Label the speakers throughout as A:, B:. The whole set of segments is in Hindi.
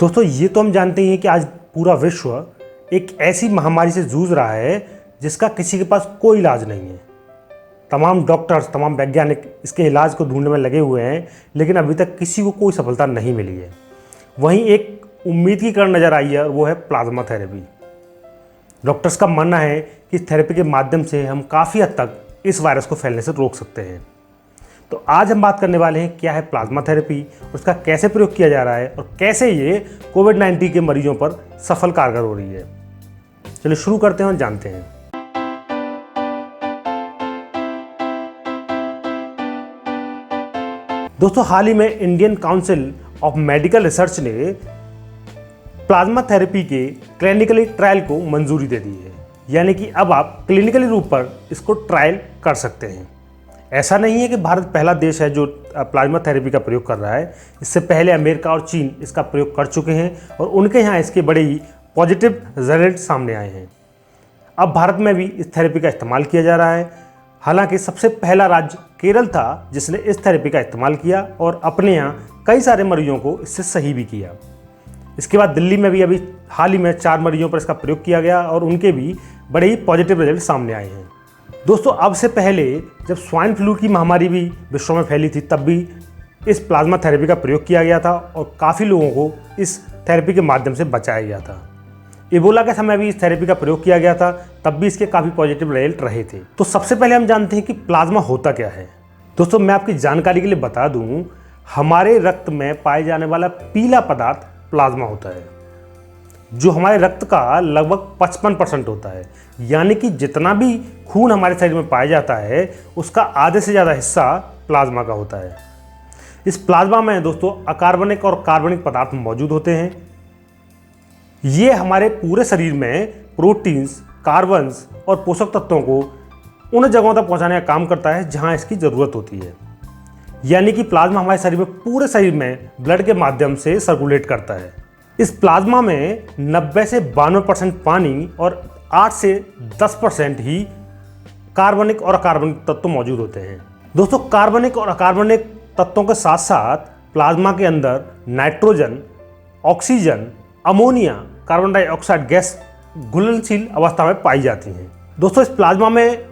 A: दोस्तों ये तो हम जानते ही हैं कि आज पूरा विश्व एक ऐसी महामारी से जूझ रहा है जिसका किसी के पास कोई इलाज नहीं है। तमाम डॉक्टर्स, तमाम वैज्ञानिक इसके इलाज को ढूंढने में लगे हुए हैं, लेकिन अभी तक किसी को कोई सफलता नहीं मिली है। वहीं एक उम्मीद की किरण नज़र आई है और वो है प्लाज्मा थेरेपी। डॉक्टर्स का मानना है कि इस थेरेपी के माध्यम से हम काफ़ी हद तक इस वायरस को फैलने से रोक सकते हैं। तो आज हम बात करने वाले हैं क्या है प्लाज्मा थेरेपी, उसका कैसे प्रयोग किया जा रहा है और कैसे ये कोविड-19 के मरीजों पर सफल कारगर हो रही है। चलिए शुरू करते हैं और जानते हैं। दोस्तों हाल ही में Indian council of medical research ने प्लाज्मा थेरेपी के क्लिनिकली ट्रायल को मंजूरी दे दी है, यानी कि अब आप क्लिनिकली रूप पर इसको ट्रायल कर सकते हैं। ऐसा नहीं है कि भारत पहला देश है जो प्लाज्मा थेरेपी का प्रयोग कर रहा है। इससे पहले अमेरिका और चीन इसका प्रयोग कर चुके हैं और उनके यहाँ इसके बड़े ही पॉजिटिव रिजल्ट सामने आए हैं। अब भारत में भी इस थेरेपी का इस्तेमाल किया जा रहा है। हालांकि सबसे पहला राज्य केरल था जिसने इस थेरेपी का इस्तेमाल किया और अपने यहाँ कई सारे मरीजों को इससे सही भी किया। इसके बाद दिल्ली में भी अभी हाल ही में 4 मरीजों पर इसका प्रयोग किया गया और उनके भी बड़े ही पॉजिटिव रिजल्ट सामने आए हैं। दोस्तों अब से पहले जब स्वाइन फ्लू की महामारी भी विश्व में फैली थी तब भी इस प्लाज्मा थेरेपी का प्रयोग किया गया था और काफ़ी लोगों को इस थेरेपी के माध्यम से बचाया गया था। इबोला के समय भी इस थेरेपी का प्रयोग किया गया था, तब भी इसके काफ़ी पॉजिटिव रिजल्ट रहे थे। तो सबसे पहले हम जानते हैं कि प्लाज्मा होता क्या है। दोस्तों मैं आपकी जानकारी के लिए बता दूं, हमारे रक्त में पाए जाने वाला पीला पदार्थ प्लाज्मा होता है, जो हमारे रक्त का लगभग 55% होता है। यानी कि जितना भी खून हमारे शरीर में पाया जाता है उसका आधे से ज़्यादा हिस्सा प्लाज्मा का होता है। इस प्लाज्मा में दोस्तों अकार्बनिक और कार्बनिक पदार्थ मौजूद होते हैं। ये हमारे पूरे शरीर में प्रोटीन्स, कार्बन्स और पोषक तत्वों को उन जगहों तक पहुंचाने का काम करता है जहां इसकी ज़रूरत होती है। यानी कि प्लाज्मा हमारे शरीर में पूरे शरीर में ब्लड के माध्यम से सर्कुलेट करता है। इस प्लाज्मा में 90 से 92% पानी और 8 से 10% ही कार्बनिक और अकार्बनिक तत्व मौजूद होते हैं। दोस्तों कार्बनिक और अकार्बनिक तत्वों के साथ साथ प्लाज्मा के अंदर nitrogen, oxygen, ammonia, carbon dioxide gas घुलनशील अवस्था में पाई जाती हैं। दोस्तों इस प्लाज्मा में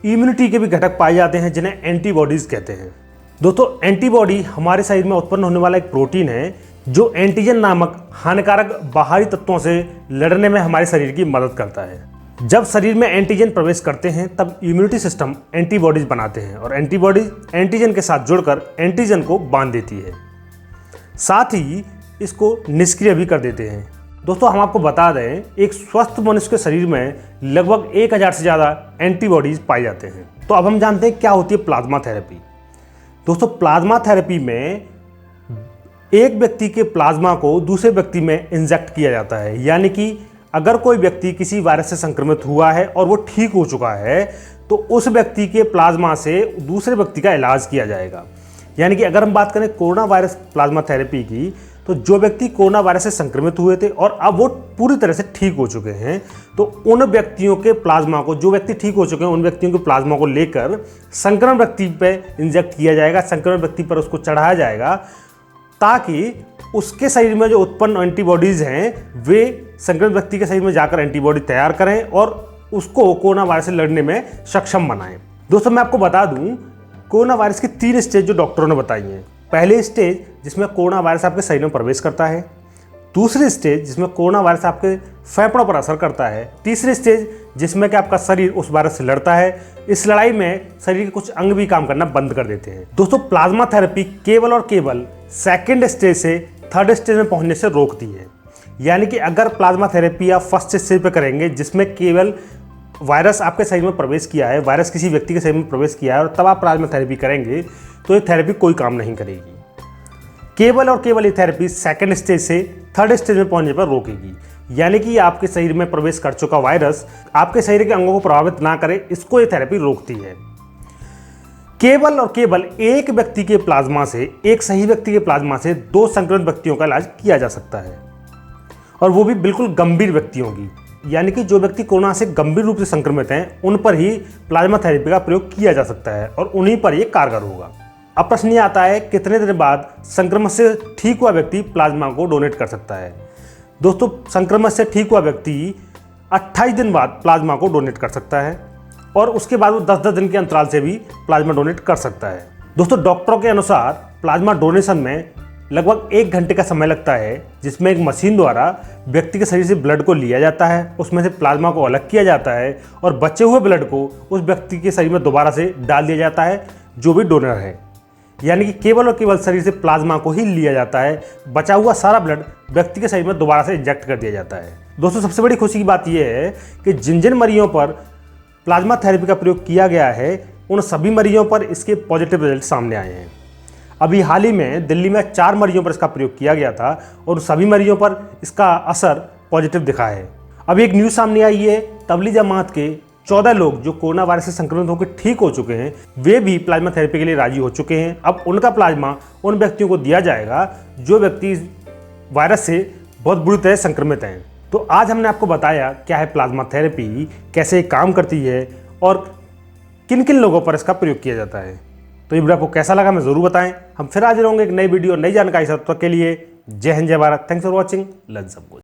A: इम्यूनिटी के भी घटक पाए जाते हैं जिन्हें एंटीबॉडीज़ कहते हैं। दोस्तों एंटीबॉडी हमारे शरीर में उत्पन्न होने वाला एक प्रोटीन है जो एंटीजन नामक हानिकारक बाहरी तत्वों से लड़ने में हमारे शरीर की मदद करता है। जब शरीर में एंटीजन प्रवेश करते हैं तब इम्यूनिटी सिस्टम एंटीबॉडीज बनाते हैं और एंटीबॉडीज एंटीजन के साथ जुड़कर एंटीजन को बांध देती है, साथ ही इसको निष्क्रिय भी कर देते हैं। दोस्तों हम आपको बता दें, एक स्वस्थ मनुष्य के शरीर में लगभग 1000 से ज़्यादा एंटीबॉडीज पाए जाते हैं। तो अब हम जानते हैं क्या होती है प्लाज्मा थेरेपी। दोस्तों प्लाज्मा थेरेपी में एक व्यक्ति के प्लाज्मा को दूसरे व्यक्ति में इंजेक्ट किया जाता है। यानी कि अगर कोई व्यक्ति किसी वायरस से संक्रमित हुआ है और वो ठीक हो चुका है तो उस व्यक्ति के प्लाज्मा से दूसरे व्यक्ति का इलाज किया जाएगा। यानी कि अगर हम बात करें कोरोना वायरस प्लाज्मा थेरेपी की, तो जो व्यक्ति कोरोना वायरस से संक्रमित हुए थे और अब वो पूरी तरह से ठीक हो चुके हैं, तो उन व्यक्तियों के प्लाज्मा को, जो व्यक्ति ठीक हो चुके हैं उन व्यक्तियों के प्लाज्मा को लेकर संक्रमण व्यक्ति पर इंजेक्ट किया जाएगा, संक्रमण व्यक्ति पर उसको चढ़ाया जाएगा, ताकि उसके शरीर में जो उत्पन्न एंटीबॉडीज़ हैं वे संक्रमित व्यक्ति के शरीर में जाकर एंटीबॉडी तैयार करें और उसको कोरोना वायरस से लड़ने में सक्षम बनाएं। दोस्तों मैं आपको बता दूं, कोरोना वायरस की 3 स्टेज जो डॉक्टरों ने बताई हैं। पहले स्टेज जिसमें कोरोना वायरस आपके शरीर में प्रवेश करता है, दूसरी स्टेज जिसमें कोरोना वायरस आपके फेफड़ों पर असर करता है, तीसरी स्टेज जिसमें कि आपका शरीर उस वायरस से लड़ता है। इस लड़ाई में शरीर के कुछ अंग भी काम करना बंद कर देते हैं। दोस्तों प्लाज्मा थेरेपी केवल और केवल सेकेंड स्टेज से थर्ड स्टेज में पहुंचने से रोकती है। यानी कि अगर प्लाज्मा थेरेपी आप फर्स्ट स्टेज पे करेंगे जिसमें केवल वायरस आपके शरीर में प्रवेश किया है, वायरस किसी व्यक्ति के शरीर में प्रवेश किया है और तब आप प्लाज्मा थेरेपी करेंगे, तो ये थेरेपी कोई काम नहीं करेगी। केवल और केवल ये थेरेपी सेकेंड स्टेज से थर्ड स्टेज में पहुंचने पर रोकेगी। यानी कि आपके शरीर में प्रवेश कर चुका वायरस आपके शरीर के अंगों को प्रभावित ना करे, इसको ये थेरेपी रोकती है। केवल और केवल एक व्यक्ति के प्लाज्मा से, एक सही व्यक्ति के प्लाज्मा से 2 संक्रमित व्यक्तियों का इलाज किया जा सकता है, और वो भी बिल्कुल गंभीर व्यक्तियों की। यानी कि जो व्यक्ति कोरोना से गंभीर रूप से संक्रमित हैं उन पर ही प्लाज्मा थेरेपी का प्रयोग किया जा सकता है और उन्हीं पर ये कारगर होगा। अब प्रश्न ये आता है कितने दिन बाद संक्रमण से ठीक हुआ व्यक्ति प्लाज्मा को डोनेट कर सकता है। दोस्तों, संक्रमण से ठीक हुआ व्यक्ति 28 दिन बाद प्लाज्मा को डोनेट कर सकता है और उसके बाद वो 10-10 दिन के अंतराल से भी प्लाज्मा डोनेट कर सकता है। दोस्तों, डॉक्टरों के अनुसार प्लाज्मा डोनेशन में लगभग 1 घंटे का समय लगता है, जिसमें एक मशीन द्वारा व्यक्ति के शरीर से ब्लड को लिया जाता है, उसमें से प्लाज्मा को अलग किया जाता है और बचे हुए ब्लड को उस व्यक्ति के शरीर में दोबारा से डाल दिया जाता है जो भी डोनर है। यानी कि केवल और केवल शरीर से प्लाज्मा को ही लिया जाता है, बचा हुआ सारा ब्लड व्यक्ति के शरीर में दोबारा से इंजेक्ट कर दिया जाता है। दोस्तों, सबसे बड़ी खुशी की बात यह है कि जिन जिन मरीजों पर प्लाज्मा थेरेपी का प्रयोग किया गया है उन सभी मरीजों पर इसके पॉजिटिव रिजल्ट सामने आए हैं। अभी हाल ही में दिल्ली में 4 मरीजों पर इसका प्रयोग किया गया था और सभी मरीजों पर इसका असर पॉजिटिव दिखा है। अभी एक न्यूज़ सामने आई है, तबलीग जमात के 14 लोग जो कोरोना वायरस से संक्रमित होकर ठीक हो चुके हैं, वे भी प्लाज्मा थेरेपी के लिए राजी हो चुके हैं। अब उनका प्लाज्मा उन व्यक्तियों को दिया जाएगा जो व्यक्ति वायरस से बहुत बुरी तरह संक्रमित हैं। तो आज हमने आपको बताया क्या है प्लाज्मा थेरेपी, कैसे काम करती है और किन किन लोगों पर इसका प्रयोग किया जाता है। तो ये वीडियो आपको कैसा लगा मैं ज़रूर बताएं। हम फिर हाजिर होंगे एक नई वीडियो नई जानकारी से। तब तक के लिए जय हिंद, जय Bharat. Thanks for watching. Let's सब कुछ।